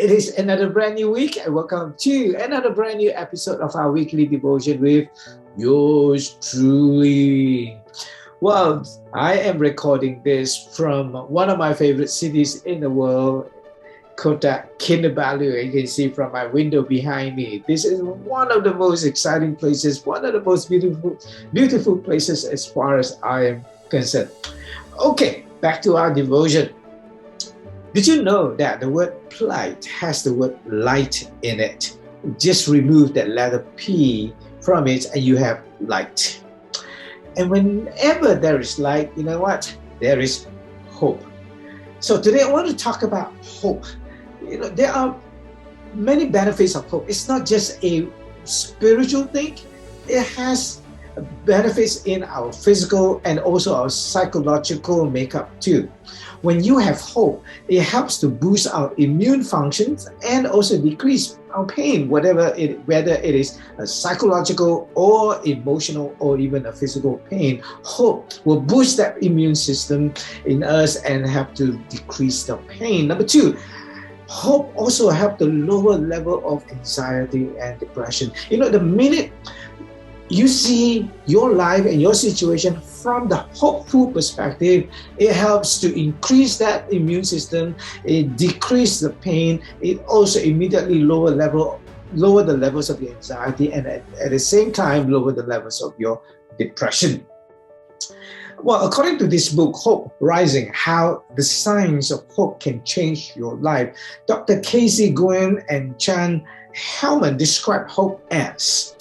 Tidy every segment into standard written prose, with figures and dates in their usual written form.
It is another brand new week, and welcome to another brand new episode of our weekly devotion with yours truly. Well, I am recording this from one of my favorite cities in the world, Kota Kinabalu. You can see from my window behind me. This is one of the most exciting places, one of the most beautiful places as far as I am concerned. Okay, back to our devotion. Did you know that the word plight has the word light in it? Just remove that letter P from it and you have light. And whenever there is light, you know what? There is hope. So today I want to talk about hope. You know, there are many benefits of hope. It's not just a spiritual thing. It has benefits in our physical and also our psychological makeup too. When you have hope, it helps to boost our immune functions and also decrease our pain, whether it is a psychological or emotional or even a physical pain. Hope will boost that immune system in us and help to decrease the pain. Number two, hope also helps to lower level of anxiety and depression. You know, the minute you see your life and your situation from the hopeful perspective, it helps to increase that immune system, it decreases the pain, it also immediately lower the levels of the anxiety, and at the same time lower the levels of your depression. Well, according to this book, Hope Rising, How the Science of Hope Can Change Your Life, Dr. Casey Nguyen and Chan Hellman describe hope as: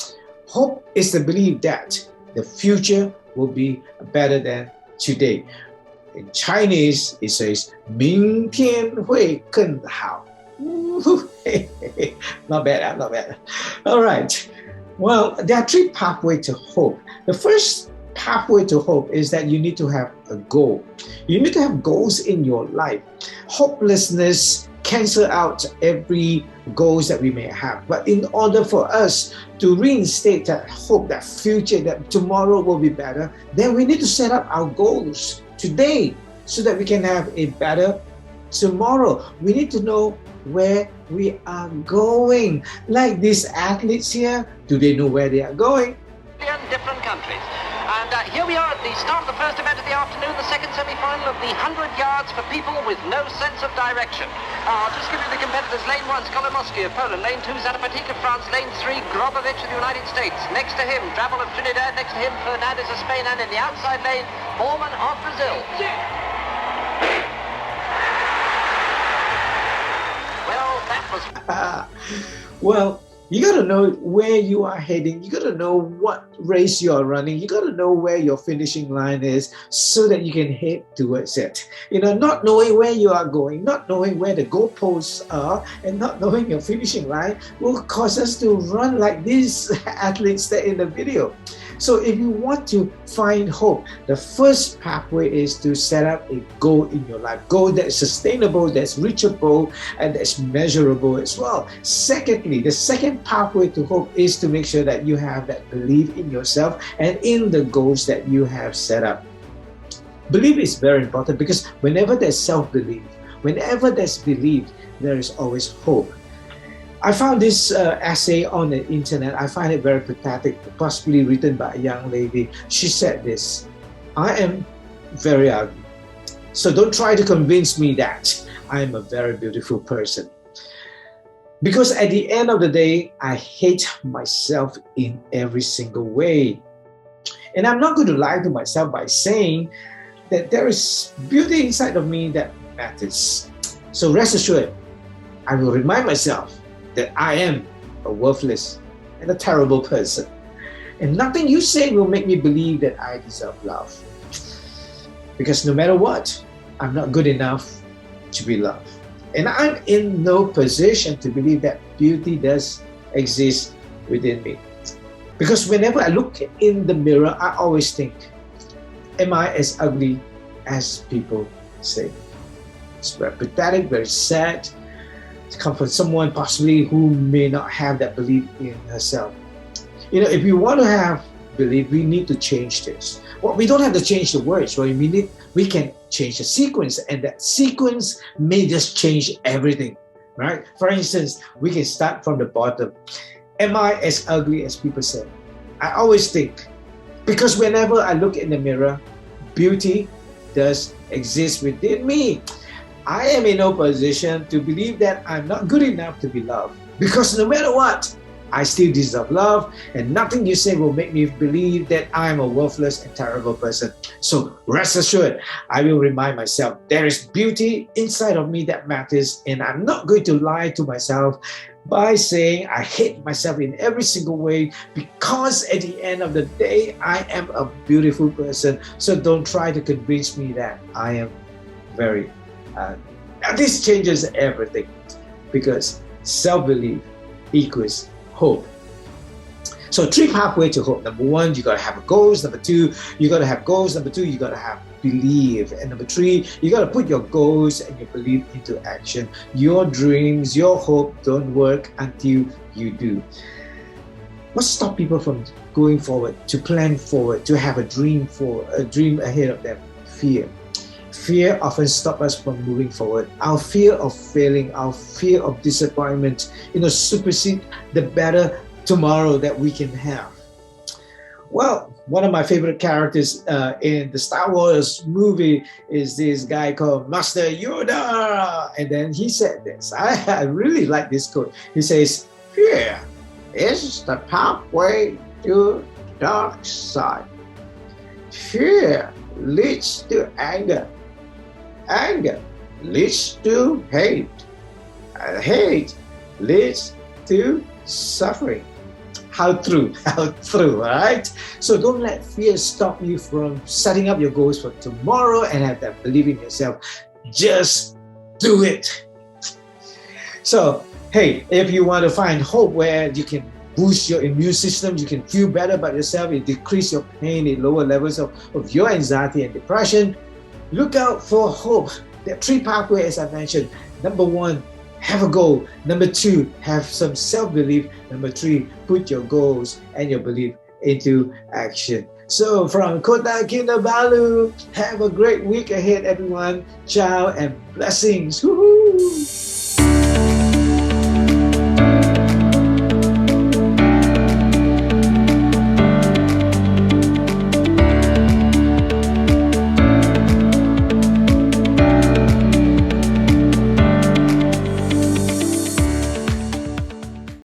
hope is the belief that the future will be better than today. In Chinese, it says, 明天会更好. Not bad, not bad. All right. Well, there are three pathways to hope. The first pathway to hope is that you need to have a goal. You need to have goals in your life. Hopelessness cancel out every goals that we may have. But in order for us to reinstate that hope, that future, that tomorrow will be better, then we need to set up our goals today so that we can have a better tomorrow. We need to know where we are going. Like these athletes here, do they know where they are going? In different countries. And here we are at the start of the first event of the afternoon, the second semi-final of the 100 yards for people with no sense of direction. I'll just give you the competitors. Lane 1, Skolomoski of Poland. Lane 2, Zanapatik of France. Lane 3, Grobovich of the United States. Next to him, Drabble of Trinidad. Next to him, Fernandez of Spain. And in the outside lane, Borman of Brazil. Well, that was... Well, you got to know where you are heading. You got to know what race you are running. You got to know where your finishing line is so that you can head towards it. You know, not knowing where you are going, not knowing where the goalposts are, and not knowing your finishing line will cause us to run like these athletes that in the video. So if you want to find hope, the first pathway is to set up a goal in your life. Goal that's sustainable, that's reachable, and that's measurable as well. Secondly, the second pathway to hope is to make sure that you have that belief in yourself and in the goals that you have set up. Belief is very important because whenever there's self-belief, whenever there's belief, there is always hope. I found this essay on the internet. I find it very pathetic, possibly written by a young lady. She said this: I am very ugly, so don't try to convince me that I am a very beautiful person. Because at the end of the day, I hate myself in every single way. And I'm not going to lie to myself by saying that there is beauty inside of me that matters. So rest assured, I will remind myself that I am a worthless and a terrible person. And nothing you say will make me believe that I deserve love. Because no matter what, I'm not good enough to be loved. And I'm in no position to believe that beauty does exist within me. Because whenever I look in the mirror, I always think, am I as ugly as people say? It's very pathetic, very sad. To come from someone possibly who may not have that belief in herself. You know, if we want to have belief, we need to change this. Well, we don't have to change the words. Well, we can change the sequence, and that sequence may just change everything. right? For instance, we can start from the bottom. Am I as ugly as people say? I always think, because whenever I look in the mirror, beauty does exist within me. I am in no position to believe that I'm not good enough to be loved. Because no matter what, I still deserve love, and nothing you say will make me believe that I'm a worthless and terrible person. So rest assured, I will remind myself there is beauty inside of me that matters, and I'm not going to lie to myself by saying I hate myself in every single way, because at the end of the day, I am a beautiful person. So don't try to convince me that I am very this changes everything, because self-belief equals hope. So 3 pathways to hope. Number 1, you got to have goals. Number 2, you got to have goals. Number 2, you got to have belief. And number 3, you got to put your goals and your belief into action. Your dreams, your hope don't work until you do. What stops people from going forward, to plan forward, to have a dream ahead of them? Fear. Fear often stops us from moving forward. Our fear of failing, our fear of disappointment, supersede the better tomorrow that we can have. Well, one of my favorite characters in the Star Wars movie is this guy called Master Yoda. And then he said this. I really like this quote. He says, "Fear is the pathway to the dark side. Fear leads to anger. Anger leads to hate. And hate leads to suffering." How true, right? So don't let fear stop you from setting up your goals for tomorrow and have that belief in yourself. Just do it. So, hey, if you want to find hope where you can boost your immune system, you can feel better about yourself, it decrease your pain, it lower levels of your anxiety and depression, look out for hope. There are 3 pathways, as I mentioned. Number 1, have a goal. Number 2, have some self-belief. Number 3, put your goals and your belief into action. So from Kota Kinabalu, have a great week ahead, everyone. Ciao and blessings. Woohoo!